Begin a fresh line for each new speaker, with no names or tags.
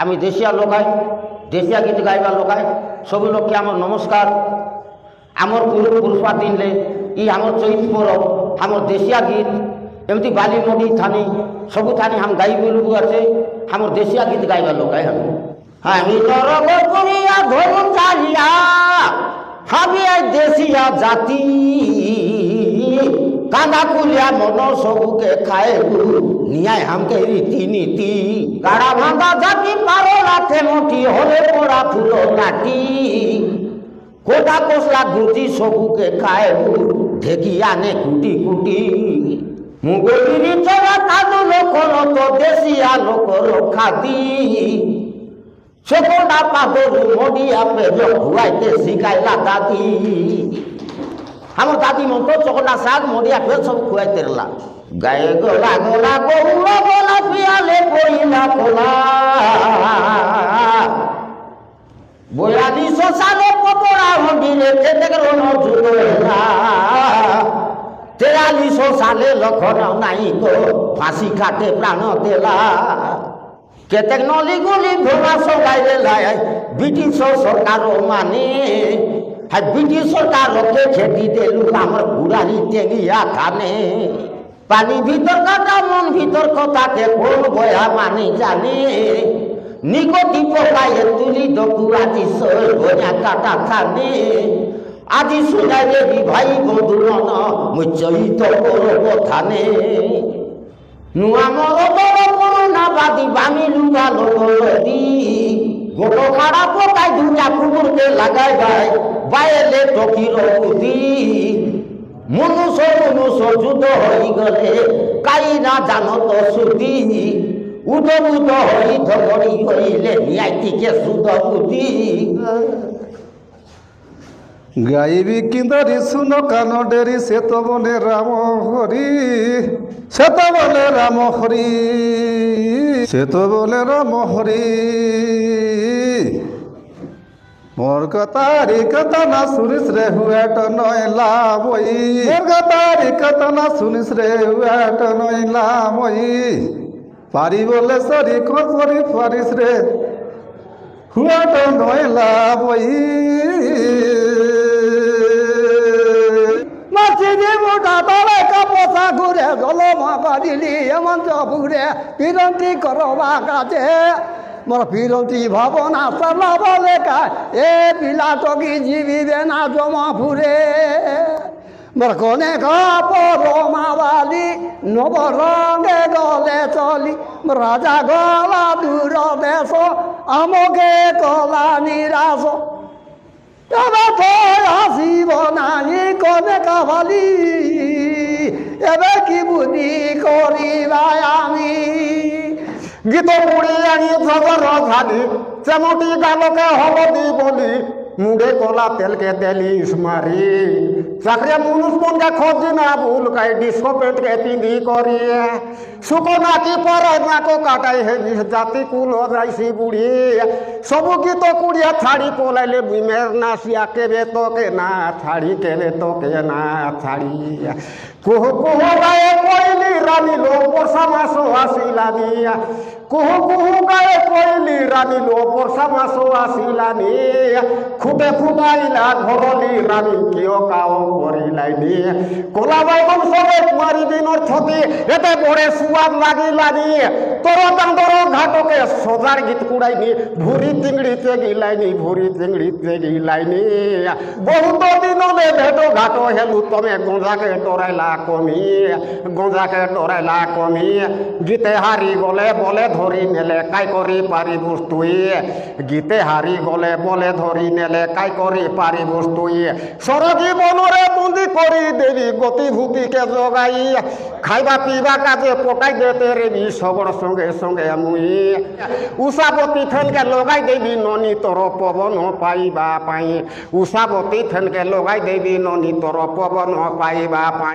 আমি দেশিয়া লোকাই দেশিয়া গীত গাইবা লোকাই সবু লোককে আমার নমস্কার। আমার পুরুষা দিনলে ই আমার চৈত পরব আমার দেশিয়া গীত এমতি বালি নদী থানি সবু থানি হাম গাই বলবু আছে আমার দেশিয়া গীত গাইবা লোকাই আমি তরব করিয়া ধরুন চালিয়া আমি দেশিয়া জাতি কাঁদা কুলিয়া মন সবুকে খায় নিয়ায় হামকে রীতিনীতি গাড়া ভাঙা জাতি পারো লাঠে মটি হলে পড়া ফুলো লাঠি কোটা কোসলা গুটি সবুকে খায় ঢেকি আনে কুটি কুটি মুগলির চড়া কাদু লোক তো দেশিয়া লোক খাতি সকলটা পাদরু মডিয়া পেজ ঘুরাইতে শিখাইলা দাদি আমার দাদি মন তো চকটা শাক মডিয়া পেজ সব খুয়াইতে রলা গায়ে গোলা গোলা গৌরা গোলা পিয়ালে পড়িলা কোলা বয়ালি শশালে পকোড়া হন্ডিরে খেতে গেল জুড়া 43 সালে লক্ষণ নাই তো ফাঁসি কাটে প্রাণ দেলা কেতেক নলি গুলি ভোলা সবাইলে লাই ব্রিটিশ সরকার মানে হ্যাঁ ব্রিটিশ সরকারকে খেতি দেলু আমার পুরারি টেগিয়া খানে পানি ভিতর কাটা মন ভিতর কথাকে কোন বয়া মানে জানে নিকটি পোকায় তুলি দকুরাজি সর ভয়া কাটা খানে আজি শুনাই দেবি ভাই বন্ধুরন মুই চৈত করব থানে নুয়া মরদর করুণাবাদী বামি লুগা লোকদি গোটো খাড়া পোকায় দুটা কুকুরকে লাগাই গায় বাইলে টকির বুদ্ধি মনুষ্য যুদ্ধ হয়ে গেলে কাই না জানো তো শ্রুতি উদবুদ হই ধরি হইলে নিয়াইটিকে শুদ্ধ বুদ্ধি
গাইবি কিন্দরি শুনো কান ডেরি সে তো বলে রাম হরি সে তো বলে রাম হরি সে তো বলে রাম হরি মোর কথারি কথা না শুনিস রে হুয়েট নইলা বই মোর কথারি কথা না শুনিস রে হুয়েট নইলা বই পারি বলে সরি করি পারিস রে হুয়েট নইলা বই পোষা ঘুরে জলমা বাজিলি এমন ঘুরে পিরন্তি করবা কাছে মোর পিরন্তি ভাবনা সালা বলে এ পিলা টকি জীবিবে না জমা ফুরে মোর কনে কাপড় বালি নব রঙে গলে চলি রাজা গলা দূর দেশ আমকে কলা নিরাশ তবে তো আসিব নাহি কনে কাভালি এবে কি বুদ্ধি করিবা আমি গীত পুড়ি আনি সবর খালি চেমটি গালকে হলদি বলি মুড়ে কলা তেলকে দেলিস মারি চাকরিয়া মুনুষ মনকে খোঁজি না ভুল কাই ডিস্কো পেটকে পিঁধি করি শুকো নাকি পরে নাকো কাটাই হেলিস জাতি কুল যাইছি বুড়ি সবু গীত কুড়িয়া ছাড়ি পলাইলে বিমের নাসিয়া কেবে তোকে না ছাড়ি কেবে তোকে না ছাড়ি কুহু কুহু গায়ে কইলি রানী লো বর্ষা মাস আসিলানি কুহু কুহু গায়ে কইলি রানী লো বর্ষা মাস আসিলানি খুঁটে ফুটাইলা ঘরলি রানী কিয় কাও করিলাইনি কোলা বাইগন সবে কুমারী দিনর ছতি এতে বড়ে সুয়াদ লাগিলানি তোর চাঁদর ঘাটকে সজার গীত কুড়াইনি ভুরি চিংড়িতে গিলাইনি ভুরি চিংড়িতে গিলাইনি বহুত দিনলে ভেটো ঘাট হেলু তমে গঞ্জাকে ডরাইলা কমি গঞ্জাকে ডরাইলা কমি গীতে হারি গলে বলে ধরি নেলে কাই করি পারি বস্তুই গীতে হারি গলে বলে ধরি নেলে কাই করি পারি বস্তুই সরজি বনরে বন্দি করি দেবী গতিভূতিকে জগাই খাইবা পিবা কাজে পকাই দেতে রেবি সবর সঙ্গে সঙ্গে মুই উষাবতী ফেনকে লগাই দেবি ননি তোর পবন পাইবা পাই উষাবতী ফেনকে লগাই দেবি ননি তোর পবন পাইবা পাই।